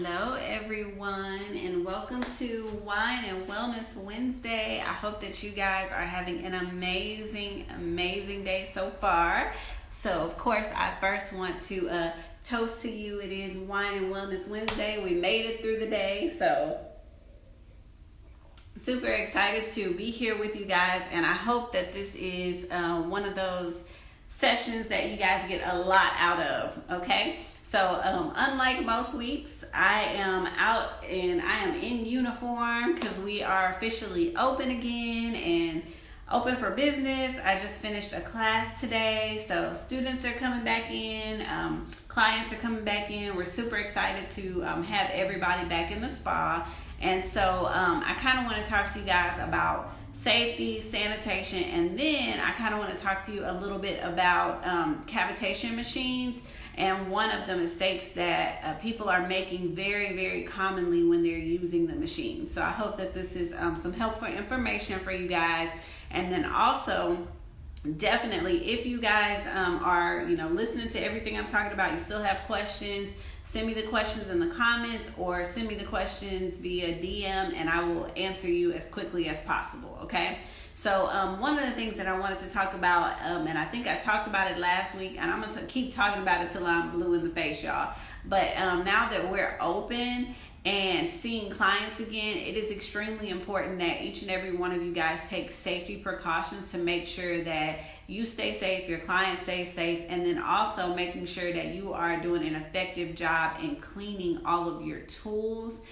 Hello everyone, and welcome to Wine and Wellness Wednesday. I hope that you guys are having an amazing day so far. So of course I first want to toast to you. It is Wine and Wellness Wednesday. We made it through the day, so super excited to be here with you guys, and I hope that this is one of those sessions that you guys get a lot out of, okay? So unlike most weeks, I am out and I am in uniform because we are officially open again and open for business. I just finished a class today, so students are coming back in, clients are coming back in. We're super excited to have everybody back in the spa. And so I kind of want to talk to you guys about safety, sanitation, and then I kind of want to talk to you a little bit about cavitation machines and one of the mistakes that people are making very commonly when they're using the machine. So I hope that this is some helpful information for you guys. And then also, definitely, if you guys are listening to everything I'm talking about, you still have questions, send me the questions in the comments or send me the questions via DM and I will answer you as quickly as possible, okay? So one of the things that I wanted to talk about, and I think I talked about it last week, and I'm going to keep talking about it till I'm blue in the face, y'all. But now that we're open and seeing clients again, it is extremely important that each and every one of you guys take safety precautions to make sure that you stay safe, your clients stay safe, and then also making sure that you are doing an effective job in cleaning all of your tools.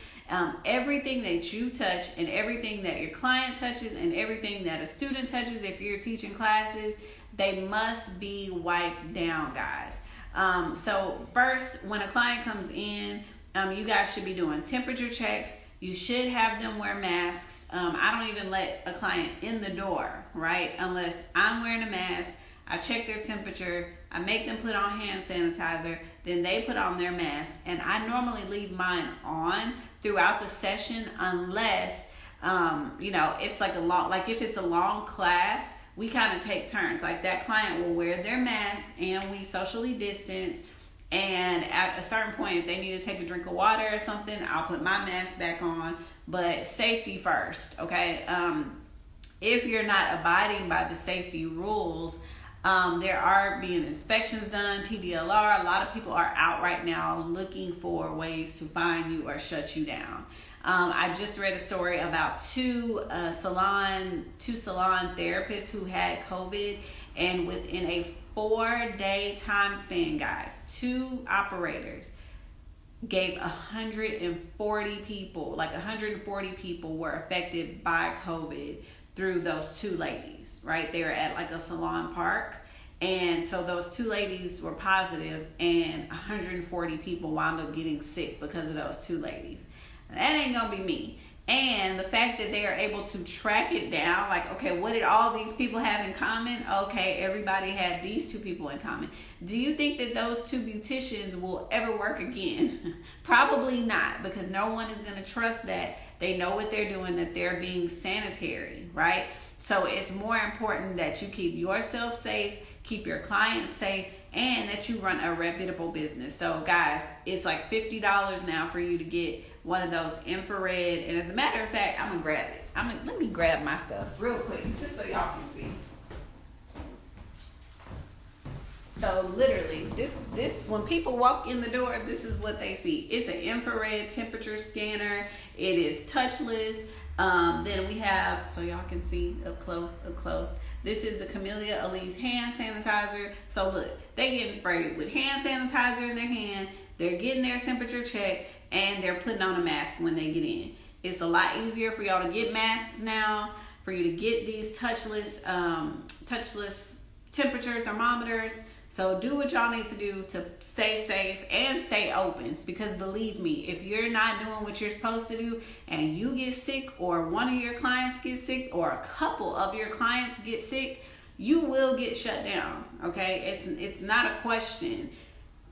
Everything that you touch and everything that your client touches and everything that a student touches, if you're teaching classes, they must be wiped down, guys. So first, when a client comes in, you guys should be doing temperature checks. You should have them wear masks. I don't even let a client in the door, right? Unless I'm wearing a mask, I check their temperature, I make them put on hand sanitizer, then they put on their mask. And I normally leave mine on throughout the session unless, it's if it's a long class, we kind of take turns. Like that client will wear their mask and we socially distance. And at a certain point, if they need to take a drink of water or something, I'll put my mask back on. But safety first, okay? If you're not abiding by the safety rules, there are being inspections done, TDLR. A lot of people are out right now looking for ways to fine you or shut you down. I just read a story about two salon therapists who had COVID, and within a 4-day time span, guys, 2 operators gave 140 people were affected by COVID through those 2 ladies, right? They were at like a salon park. And so those 2 ladies were positive and 140 people wound up getting sick because of those 2 ladies. And that ain't gonna be me. And the fact that they are able to track it down, like, okay, what did all these people have in common? Okay, everybody had these 2 people in common. Do you think that those 2 beauticians will ever work again? Probably not, because no one is going to trust that they know what they're doing, that they're being sanitary, right? So it's more important that you keep yourself safe, keep your clients safe, and that you run a reputable business. So guys, it's like $50 now for you to get one of those infrared. And as a matter of fact, I'm gonna grab it. Let me grab my stuff real quick, just so y'all can see. So literally, this when people walk in the door, this is what they see. It's an infrared temperature scanner. It is touchless. Then we have, so y'all can see up close. This is the Camellia Alise hand sanitizer. So look, they getting sprayed with hand sanitizer in their hand. They're getting their temperature checked, and they're putting on a mask when they get in. It's a lot easier for y'all to get masks now, for you to get these touchless temperature thermometers. So do what y'all need to do to stay safe and stay open, because believe me, if you're not doing what you're supposed to do and you get sick, or one of your clients gets sick, or a couple of your clients get sick, you will get shut down, okay? It's not a question.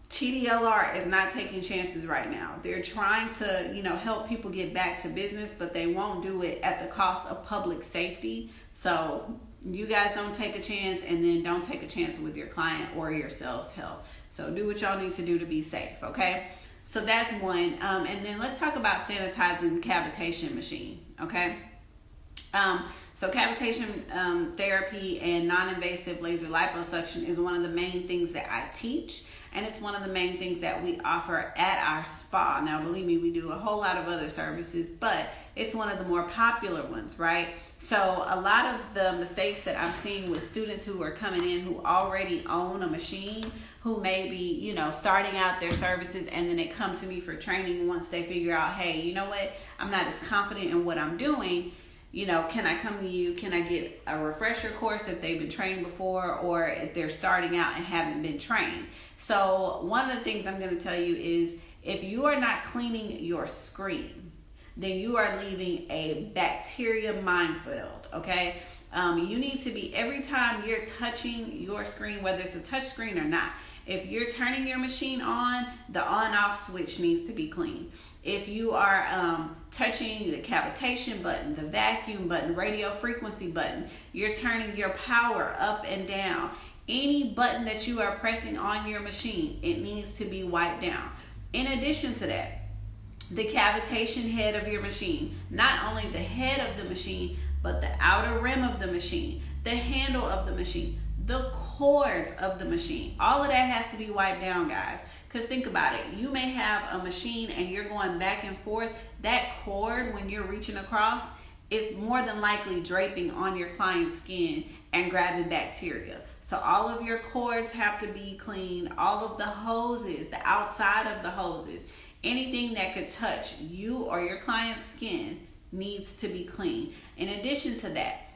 TDLR is not taking chances right now. They're trying to, help people get back to business, but they won't do it at the cost of public safety. So you guys don't take a chance, and then don't take a chance with your client or yourself's health. So do what y'all need to do to be safe, okay? So that's one. And then let's talk about sanitizing the cavitation machine, okay? So cavitation therapy and non-invasive laser liposuction is one of the main things that I teach, and it's one of the main things that we offer at our spa. Now, believe me, we do a whole lot of other services, but it's one of the more popular ones, right? So a lot of the mistakes that I'm seeing with students who are coming in who already own a machine, who may be, starting out their services, and then they come to me for training once they figure out, hey, you know what, I'm not as confident in what I'm doing. Can I come to you? Can I get a refresher course if they've been trained before, or if they're starting out and haven't been trained? So one of the things I'm going to tell you is, if you are not cleaning your screen, then you are leaving a bacteria minefield, okay? You need to be, every time you're touching your screen, whether it's a touch screen or not, if you're turning your machine on, the on-off switch needs to be clean. If you are touching the cavitation button, the vacuum button, radio frequency button, you're turning your power up and down. Any button that you are pressing on your machine, it needs to be wiped down. In addition to that, the cavitation head of your machine, not only the head of the machine, but the outer rim of the machine, the handle of the machine, the cords of the machine. All of that has to be wiped down, guys. Because think about it. You may have a machine and you're going back and forth. That cord, when you're reaching across, is more than likely draping on your client's skin and grabbing bacteria. So all of your cords have to be clean. All of the hoses, the outside of the hoses, anything that could touch you or your client's skin needs to be clean. In addition to that,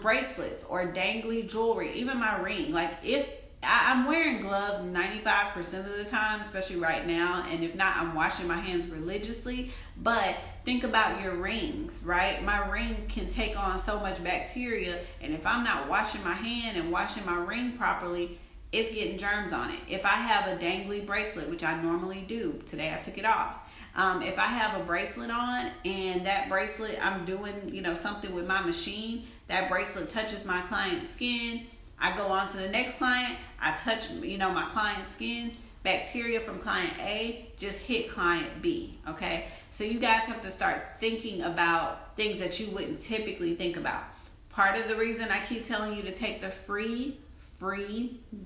bracelets or dangly jewelry, even my ring. Like, if I'm wearing gloves 95% of the time, especially right now, and if not, I'm washing my hands religiously. But think about your rings, right? My ring can take on so much bacteria, and if I'm not washing my hand and washing my ring properly, it's getting germs on it. If I have a dangly bracelet, which I normally do, today I took it off. If I have a bracelet on and that bracelet, I'm doing, something with my machine, that bracelet touches my client's skin, I go on to the next client, I touch, my client's skin, bacteria from client A just hit client B, okay? So you guys have to start thinking about things that you wouldn't typically think about. Part of the reason I keep telling you to take the free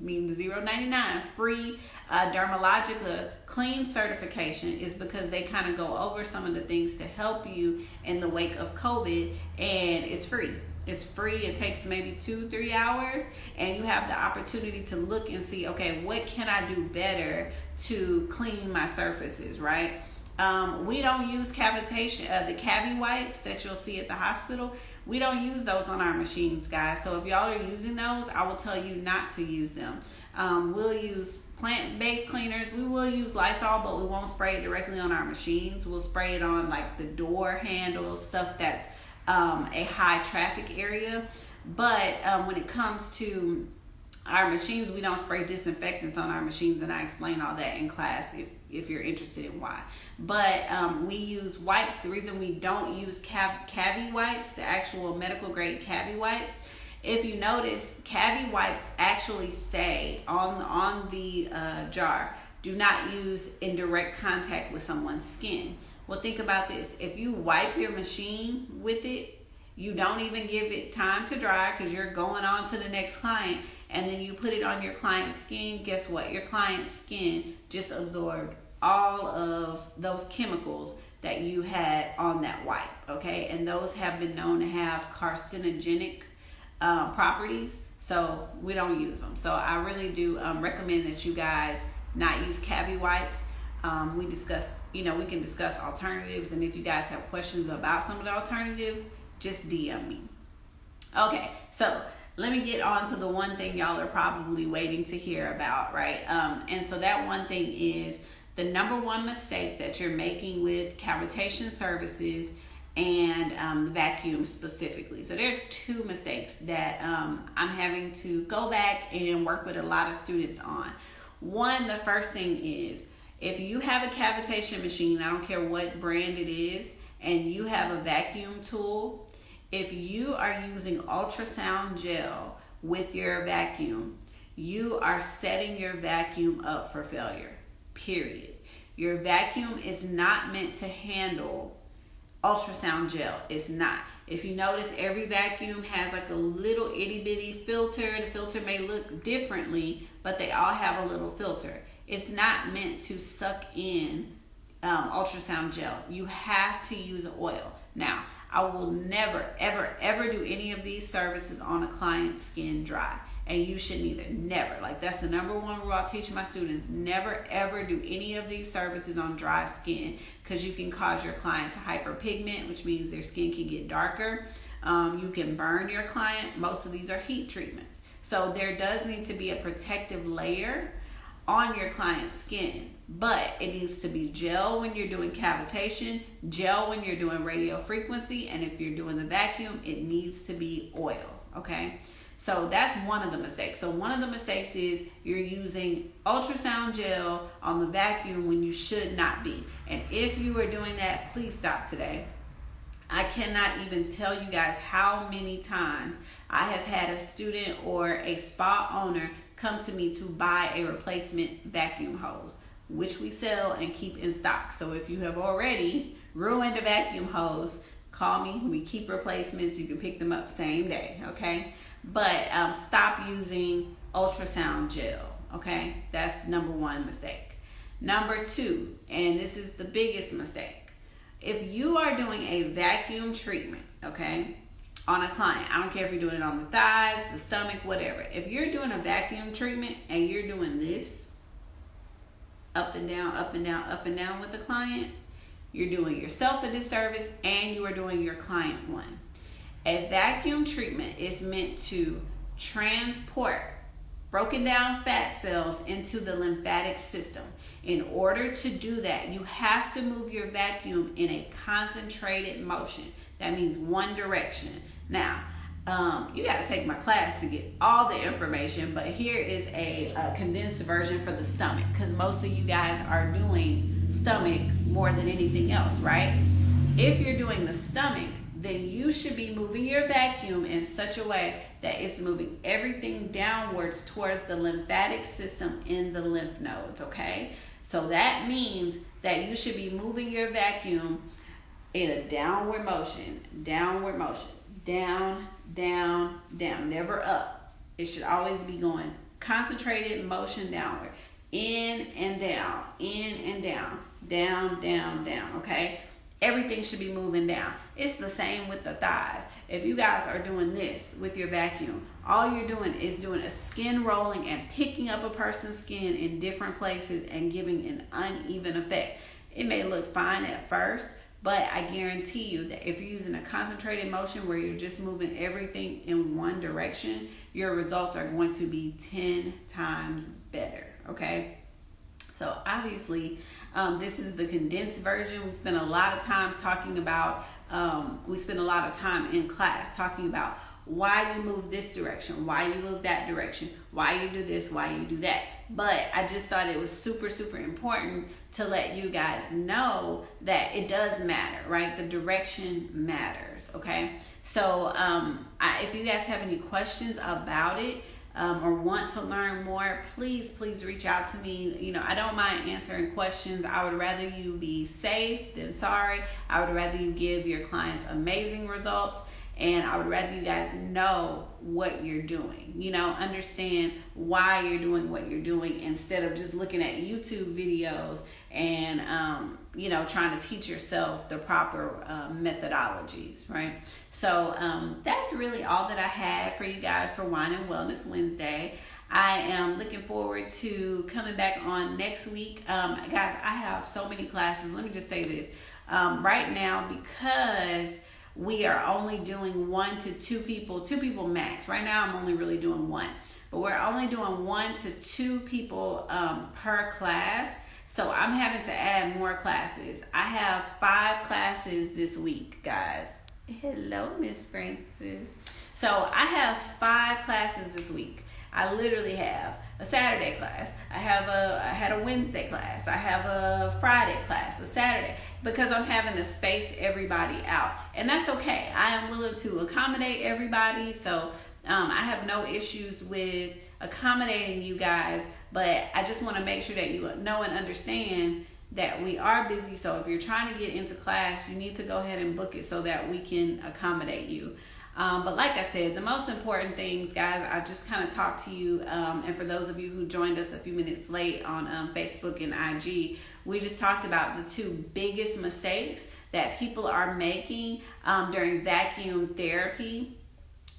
means $0.99 free Dermalogica clean certification is because they kind of go over some of the things to help you in the wake of COVID, and it's free. It's free. It takes maybe 2-3 hours, and you have the opportunity to look and see, okay, what can I do better to clean my surfaces, right? We don't use cavitation, the cavi wipes that you'll see at the hospital. We don't use those on our machines, guys. So if y'all are using those, I will tell you not to use them. We'll use plant-based cleaners. We will use Lysol, but we won't spray it directly on our machines. We'll spray it on like the door handles, stuff that's a high traffic area. But when it comes to our machines, we don't spray disinfectants on our machines, and I explain all that in class if you're interested in why. But we use wipes. The reason we don't use cavi wipes, the actual medical grade cavi wipes, if you notice, cavi wipes actually say on the jar, do not use in direct contact with someone's skin. Well, think about this. If you wipe your machine with it, you don't even give it time to dry because you're going on to the next client, and then you put it on your client's skin. Guess what? Your client's skin just absorbed all of those chemicals that you had on that wipe, okay? And those have been known to have carcinogenic properties, so we don't use them. So I really do recommend that you guys not use cavi wipes. We can discuss alternatives, and if you guys have questions about some of the alternatives, just DM me. Okay, so let me get on to the one thing y'all are probably waiting to hear about, right? And so that one thing is the number one mistake that you're making with cavitation services and the vacuum specifically. So there's two mistakes that I'm having to go back and work with a lot of students on. One, the first thing is, if you have a cavitation machine, I don't care what brand it is, and you have a vacuum tool, if you are using ultrasound gel with your vacuum, you are setting your vacuum up for failure, period. Your vacuum is not meant to handle ultrasound gel. It's not. If you notice, every vacuum has like a little itty bitty filter. The filter may look differently, but they all have a little filter. It's not meant to suck in ultrasound gel. You have to use oil. Now, I will never, ever, ever do any of these services on a client's skin dry. And you should neither. Never. Like, that's the number one rule I teach my students. Never, ever do any of these services on dry skin, because you can cause your client to hyperpigment, which means their skin can get darker. You can burn your client. Most of these are heat treatments. So there does need to be a protective layer on your client's skin, but it needs to be gel when you're doing cavitation, gel when you're doing radio frequency, and if you're doing the vacuum, it needs to be oil, okay? So that's one of the mistakes. So one of the mistakes is you're using ultrasound gel on the vacuum when you should not be. And if you are doing that, please stop today. I cannot even tell you guys how many times I have had a student or a spa owner come to me to buy a replacement vacuum hose, which we sell and keep in stock. So if you have already ruined a vacuum hose, call me. We keep replacements. You can pick them up same day, okay? But stop using ultrasound gel, okay? That's number one mistake. Number two, and this is the biggest mistake. If you are doing a vacuum treatment, okay, on a client, I don't care if you're doing it on the thighs, the stomach, whatever. If you're doing a vacuum treatment and you're doing this up and down, up and down, up and down with the client, you're doing yourself a disservice and you are doing your client one. A vacuum treatment is meant to transport broken down fat cells into the lymphatic system. In order to do that, you have to move your vacuum in a concentrated motion. That means one direction. Now, you got to take my class to get all the information, but here is a condensed version for the stomach, because most of you guys are doing stomach more than anything else, right? If you're doing the stomach, then you should be moving your vacuum in such a way that it's moving everything downwards towards the lymphatic system in the lymph nodes, okay? So that means that you should be moving your vacuum in a downward motion, down, down, never up. It should always be going concentrated motion downward, in and down, down, okay? Everything should be moving down. It's the same with the thighs. If you guys are doing this with your vacuum, all you're doing is doing a skin rolling and picking up a person's skin in different places and giving an uneven effect. It may look fine at first, but I guarantee you that if you're using a concentrated motion where you're just moving everything in one direction, your results are going to be 10 times better, okay? So obviously, this is the condensed version. We spend a lot of time talking about, we spend a lot of time in class talking about why you move this direction, why you move that direction, why you do this, why you do that. But I just thought it was super, super important to let you guys know that it does matter, right? The direction matters, okay? So if you guys have any questions about it, or want to learn more, please reach out to me. You know, I don't mind answering questions. I would rather you be safe than sorry. I would rather you give your clients amazing results, and I would rather you guys know what you're doing. You know, understand why you're doing what you're doing instead of just looking at YouTube videos and you know, trying to teach yourself the proper methodologies, right? So that's really all that I had for you guys for Wine and Wellness Wednesday. I am looking forward to coming back on next week. Guys, I have so many classes. Let me just say this. Right now, because we are only doing 1 to 2 people max. Right now, I'm only really doing 1. But we're only doing 1 to 2 people per class. So I'm having to add more classes. I have 5 classes this week, guys. Hello, Miss Francis. So I have 5 classes this week. I literally have a Saturday class. I had a Wednesday class. I have a Friday class, a Saturday, because I'm having to space everybody out. And that's okay. I am willing to accommodate everybody. So I have no issues with accommodating you guys, but I just want to make sure that you know and understand that we are busy. So if you're trying to get into class, you need to go ahead and book it so that we can accommodate you. But like I said, the most important things, guys, I just kind of talked to you. And for those of you who joined us a few minutes late on Facebook and IG, we just talked about the two biggest mistakes that people are making during vacuum therapy.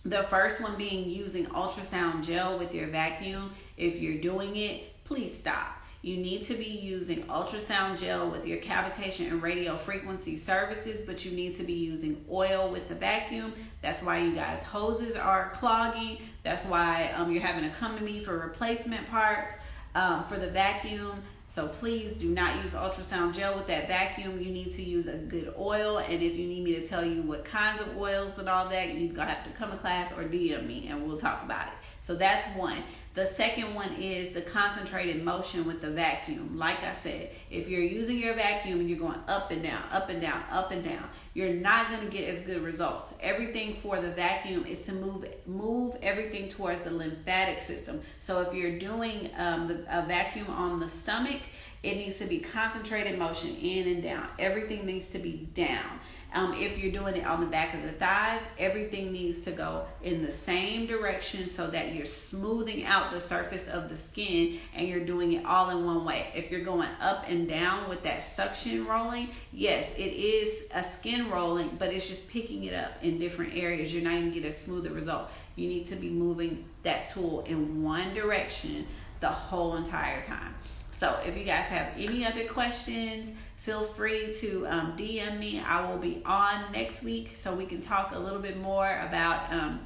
The first one being using ultrasound gel with your vacuum. If you're doing it, please stop. You need to be using ultrasound gel with your cavitation and radio frequency services, but you need to be using oil with the vacuum. That's why you guys' hoses are clogging. That's why you're having to come to me for replacement parts for the vacuum. So please do not use ultrasound gel with that vacuum. You need to use a good oil. And if you need me to tell you what kinds of oils and all that, you're going to have to come to class or DM me and we'll talk about it. So that's one. The second one is the concentrated motion with the vacuum. Like I said, if you're using your vacuum and you're going up and down, up and down, up and down, you're not going to get as good results. Everything for the vacuum is to move everything towards the lymphatic system. So if you're doing a vacuum on the stomach, it needs to be concentrated motion in and down. Everything needs to be down. If you're doing it on the back of the thighs, everything needs to go in the same direction so that you're smoothing out the surface of the skin and you're doing it all in one way. If you're going up and down with that suction rolling, yes, it is a skin rolling, but it's just picking it up in different areas. You're not even getting a smoother result. You need to be moving that tool in one direction the whole entire time. So if you guys have any other questions, feel free to DM me. I will be on next week so we can talk a little bit more about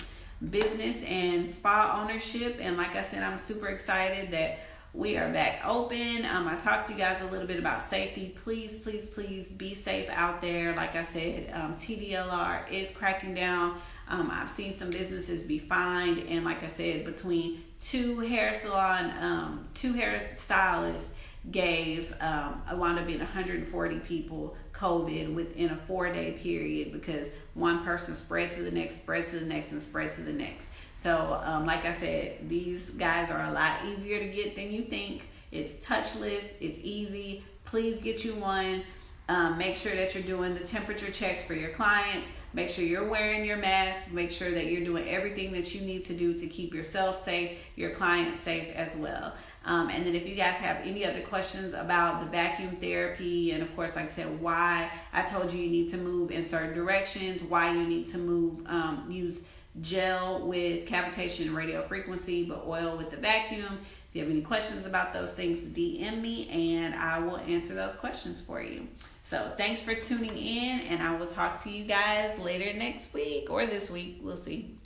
business and spa ownership. And like I said, I'm super excited that we are back open. I talked to you guys a little bit about safety. Please, please, please be safe out there. Like I said, TDLR is cracking down. I've seen some businesses be fined. And like I said, between two hairstylists gave, I wound up being 140 people COVID within a 4-day period because one person spread to the next, spread to the next, and spread to the next. So like I said, these guys are a lot easier to get than you think. It's touchless, it's easy. Please get you one. Make sure that you're doing the temperature checks for your clients. Make sure you're wearing your mask. Make sure that you're doing everything that you need to do to keep yourself safe, your clients safe as well. And then if you guys have any other questions about the vacuum therapy, and of course, like I said, why I told you need to move in certain directions, why you need to move, use gel with cavitation and radio frequency, but oil with the vacuum. If you have any questions about those things, DM me and I will answer those questions for you. So thanks for tuning in, and I will talk to you guys later next week or this week. We'll see.